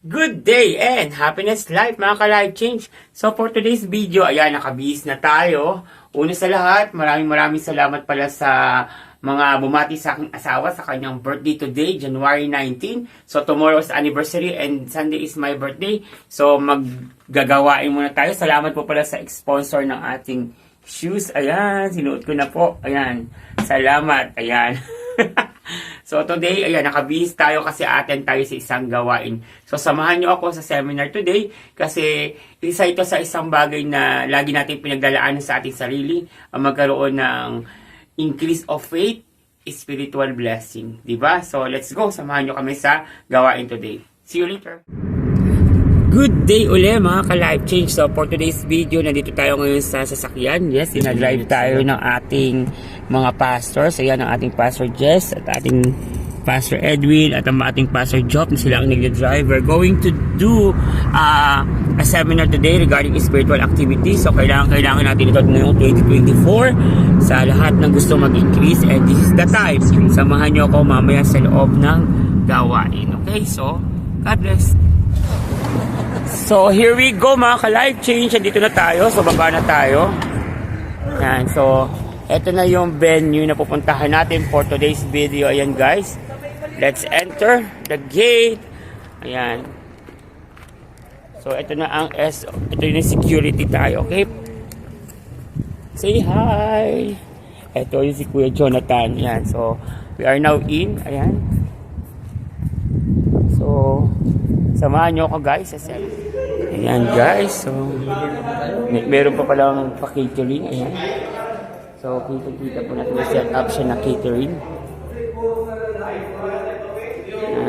Good day and happiness life mga ka-life change. So for today's video, ayan, nakabihis na tayo. Una sa lahat, maraming salamat pala sa mga bumati sa aking asawa sa kanyang birthday today, January 19. So tomorrow is anniversary and Sunday is my birthday. So maggagawain muna tayo. Salamat po pala sa sponsor ng ating shoes. Ayan, sinuot ko na po. Ayan, salamat. Ayan. So today, ayan, nakabihis tayo kasi attend tayo sa isang gawain. So samahan nyo ako sa seminar today kasi isa ito sa isang bagay na lagi natin pinaglalaanan sa ating sarili, ang magkaroon ng increase of faith, spiritual blessing. Diba? So let's go, samahan nyo kami sa gawain today. See you later! Good day uli mga ka-life change. So for today's video, nandito tayo ngayon sa sasakyan. Yes, dinadrive tayo ng ating mga pastors. Ayan ang ating Pastor Jess at ating Pastor Edwin at ang ating Pastor Job na sila ang nag-drive. We're going to do a seminar today regarding spiritual activities. So kailangan natin ito ngayong 2024 sa lahat ng gusto mag-increase, and this is the time. Samahan nyo ako mamaya sa loob ng gawain. Okay, so God bless. So here we go mga ka-life change. Dito na tayo, so baba na tayo. Ayan, so eto na yung venue na pupuntahan natin for today's video. Ayan guys, let's enter the gate. Ayan. So ito na ang ito yung security tayo, okay? Say hi. Ito yung si Kuya Jonathan. Ayan, so we are now in. Ayan. So samahan nyo ako guys sa set. Ayan guys, so meron pa palang pa-catering. Ayan. So kita po natin na set up siya na catering.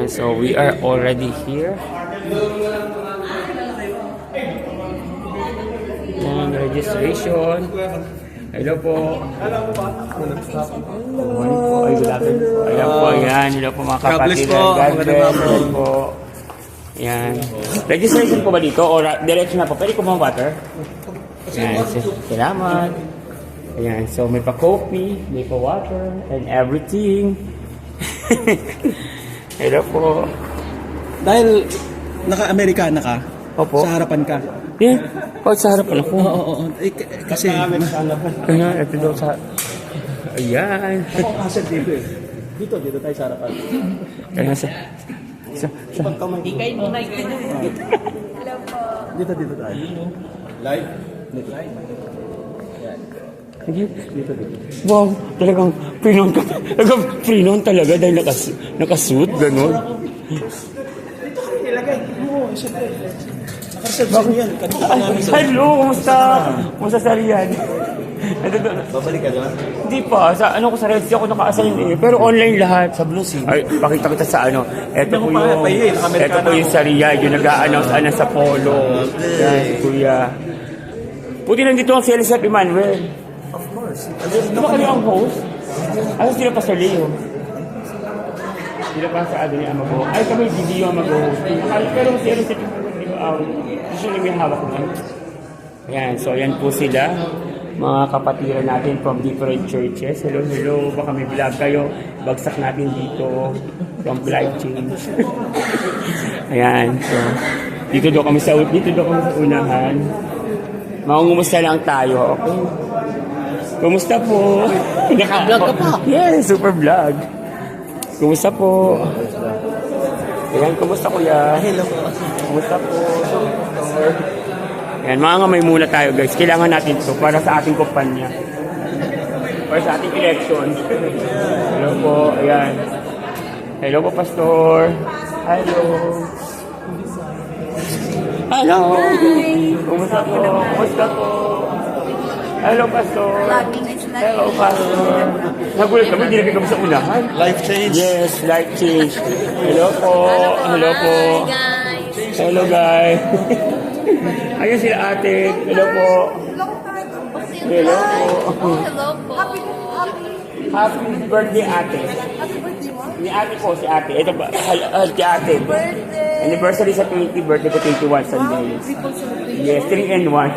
So we are already here. Ayan, registration. Hello po. Hello. Ay, good afternoon po. Ayan po, ayan. Hello po mga kapatid. God bless po. Ayan. Registration po ba dito? O diretso na po? Pwede ko mga water? Ayan. Salamat. Ayan. So may pa-coffee, may pa-water, and everything. Hello po. Dahil naka-Amerikana ka, opo. sa harapan ka. Yeah. Sa harapan ako. Oo. Kasi... Ayan, ito daw sa... Ayan. Ako kasi dito eh. Dito tayo sa harapan. Ayan, Hindi kayo muna ganyan. Hello po. Dito tayo. Live? Dito. Dito. Wow, talagang pre-known talaga dahil nakasuit, gano'n. Ilagay. Oo, siyempre. Nakareserve yan. Kanina namin sa... Hello, kumusta? Kumusta sa Rian? Babalik ka doon? Hindi pa, sa sa Red Sea ako naka-assign eh. Pero online lahat. Sa Blue Sea? Ay, pakita kita sa ano. Ito po Ito po yung sa Riyadh, yung nag-a-announce sa Polo. Yan, si Kuya. Buti nandito ang si Elisabeth Emmanuel. Of course. Di ba kayo ang host? Ano sila pa sa Leo? Sila pa sa Adoni Amago. Ay, kami video ang mag-host. Pero si Elisabeth Emmanuel, usually may hawak ko. Ayan, so ayan po sila. Mga kapatiran natin from different churches. Hello. Baka may vlog kayo. Bagsak natin dito from Life Change. Ayan, so dito daw kami sa unahan. Mangungumusta lang tayo, okay? Kumusta po? Naka-vlog ka pa? Yes, super vlog. Kumusta po? Ayan, kumusta kuya? Hello po. Kumusta po? Ayan, mangangamay muna tayo guys. Kailangan natin ito para sa ating kumpanya. Para sa ating election. Hello po, ayan. Hello po, Pastor. Hello. Hello. Kumusta po? Kumusta po? Hello, Pastor. Hello, Pastor. Nagulat kami, dinagay kami sa unahan. Life change? Yes, life change. Hello po. Hello po. Hello, guys. Ayun sila ate. Hello po. Hello po. Hello po. Happy birthday, ate. Ni ate po, si ate. Ito ba? Si ate. Anniversary sa 20, birthday ko 21 Sunday. Yes, 3 and 1.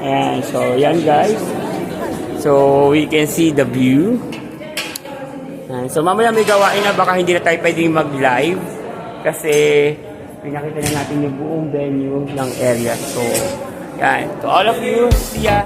Ayan, so yan guys. So we can see the view. Ayan, so mamaya may gawain na baka hindi na tayo pwedeng mag-live. Kasi pinakita na natin yung buong venue ng area. So, yan. To all of you, see ya!